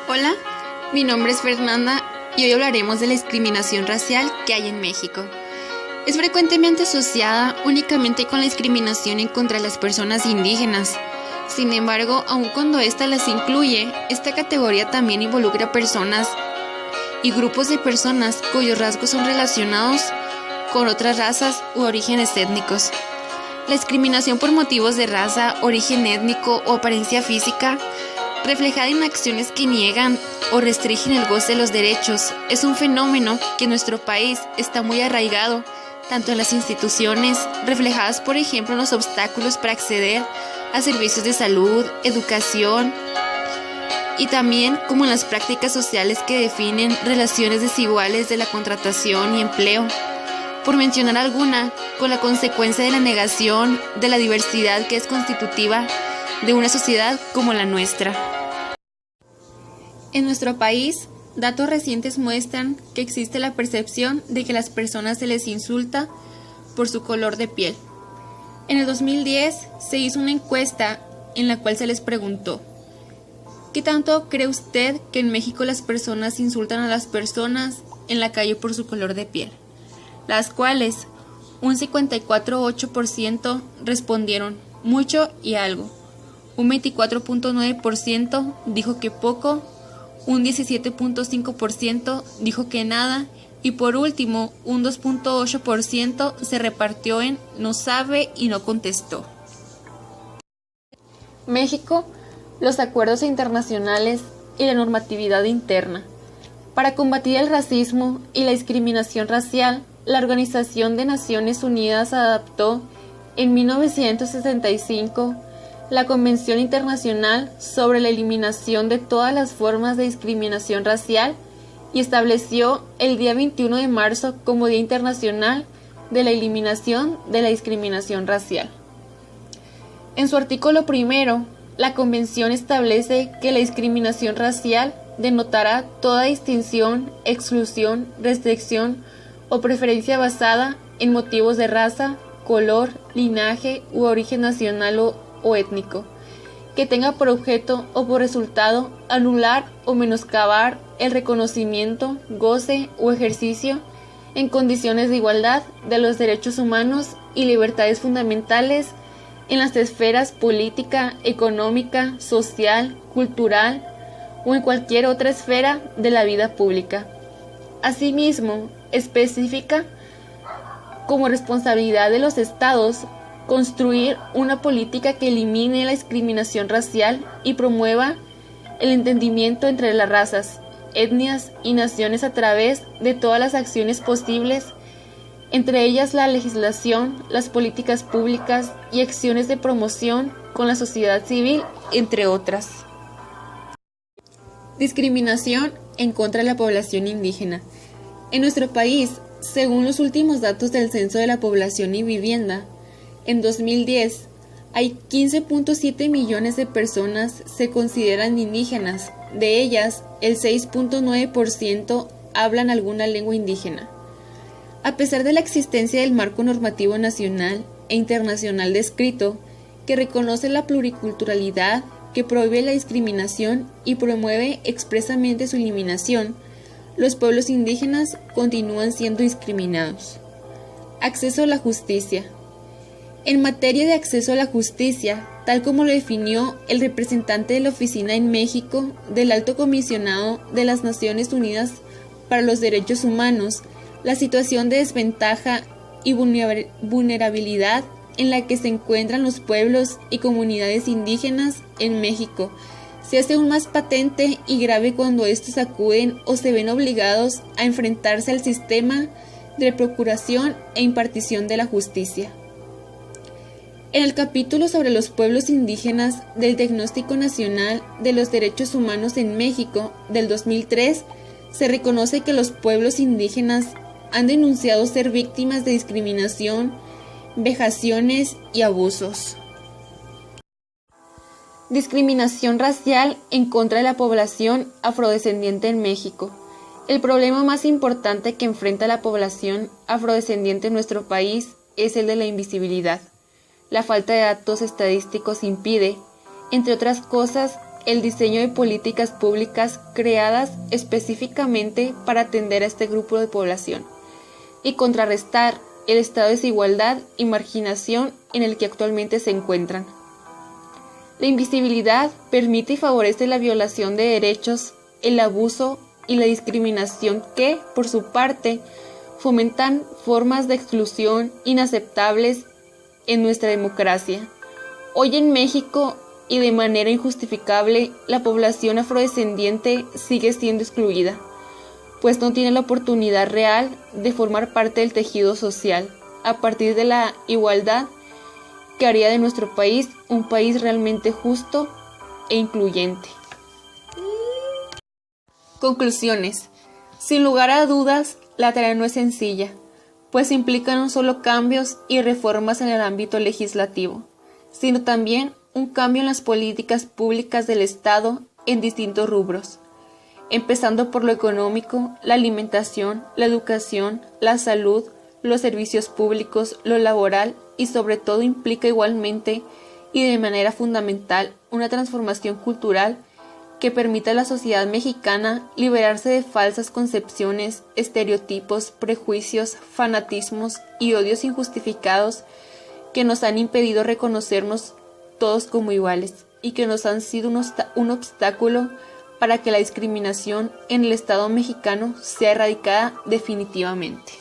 Hola, mi nombre es Fernanda y hoy hablaremos de la discriminación racial que hay en México. Es frecuentemente asociada únicamente con la discriminación en contra de las personas indígenas. Sin embargo, aun cuando ésta las incluye, esta categoría también involucra personas y grupos de personas cuyos rasgos son relacionados con otras razas u orígenes étnicos. La discriminación por motivos de raza, origen étnico o apariencia física, reflejada en acciones que niegan o restringen el goce de los derechos, es un fenómeno que en nuestro país está muy arraigado, tanto en las instituciones, reflejadas por ejemplo en los obstáculos para acceder a servicios de salud, educación, y también como en las prácticas sociales que definen relaciones desiguales de la contratación y empleo. Por mencionar alguna, con la consecuencia de la negación de la diversidad que es constitutiva de una sociedad como la nuestra. En nuestro país, datos recientes muestran que existe la percepción de que a las personas se les insulta por su color de piel. En el 2010 se hizo una encuesta en la cual se les preguntó: ¿qué tanto cree usted que en México las personas insultan a las personas en la calle por su color de piel? Las cuales un 54.8% respondieron mucho y algo, un 24.9% dijo que poco, un 17.5% dijo que nada y por último un 2.8% se repartió en no sabe y no contestó. México, los acuerdos internacionales y la normatividad interna. Para combatir el racismo y la discriminación racial, la Organización de Naciones Unidas adaptó en 1965 la Convención Internacional sobre la Eliminación de todas las formas de discriminación racial y estableció el día 21 de marzo como Día Internacional de la Eliminación de la Discriminación Racial. En su artículo primero, la Convención establece que la discriminación racial denotará toda distinción, exclusión, restricción o preferencia basada en motivos de raza, color, linaje u origen nacional o étnico, que tenga por objeto o por resultado anular o menoscabar el reconocimiento, goce o ejercicio en condiciones de igualdad de los derechos humanos y libertades fundamentales en las esferas política, económica, social, cultural o en cualquier otra esfera de la vida pública. Asimismo, especifica como responsabilidad de los estados construir una política que elimine la discriminación racial y promueva el entendimiento entre las razas, etnias y naciones a través de todas las acciones posibles, entre ellas la legislación, las políticas públicas y acciones de promoción con la sociedad civil, entre otras. Discriminación en contra de la población indígena. En nuestro país, según los últimos datos del Censo de la Población y Vivienda, en 2010 hay 15.7 millones de personas se consideran indígenas, de ellas el 6.9% hablan alguna lengua indígena. A pesar de la existencia del marco normativo nacional e internacional descrito, que reconoce la pluriculturalidad, que prohíbe la discriminación y promueve expresamente su eliminación, los pueblos indígenas continúan siendo discriminados. Acceso a la justicia. En materia de acceso a la justicia, tal como lo definió el representante de la oficina en México del Alto Comisionado de las Naciones Unidas para los Derechos Humanos, la situación de desventaja y vulnerabilidad en la que se encuentran los pueblos y comunidades indígenas en México se hace aún más patente y grave cuando estos acuden o se ven obligados a enfrentarse al sistema de procuración e impartición de la justicia. En el capítulo sobre los pueblos indígenas del Diagnóstico Nacional de los Derechos Humanos en México del 2003, se reconoce que los pueblos indígenas han denunciado ser víctimas de discriminación, vejaciones y abusos. Discriminación racial en contra de la población afrodescendiente en México. El problema más importante que enfrenta la población afrodescendiente en nuestro país es el de la invisibilidad. La falta de datos estadísticos impide, entre otras cosas, el diseño de políticas públicas creadas específicamente para atender a este grupo de población y contrarrestar el estado de desigualdad y marginación en el que actualmente se encuentran. La invisibilidad permite y favorece la violación de derechos, el abuso y la discriminación que, por su parte, fomentan formas de exclusión inaceptables en nuestra democracia. Hoy en México, y de manera injustificable, la población afrodescendiente sigue siendo excluida, pues no tiene la oportunidad real de formar parte del tejido social, a partir de la igualdad que haría de nuestro país un país realmente justo e incluyente. Conclusiones. Sin lugar a dudas, la tarea no es sencilla, pues implica no solo cambios y reformas en el ámbito legislativo, sino también un cambio en las políticas públicas del Estado en distintos rubros, empezando por lo económico, la alimentación, la educación, la salud, los servicios públicos, lo laboral y sobre todo implica igualmente y de manera fundamental una transformación cultural que permita a la sociedad mexicana liberarse de falsas concepciones, estereotipos, prejuicios, fanatismos y odios injustificados que nos han impedido reconocernos todos como iguales y que nos han sido un obstáculo para que la discriminación en el Estado mexicano sea erradicada definitivamente.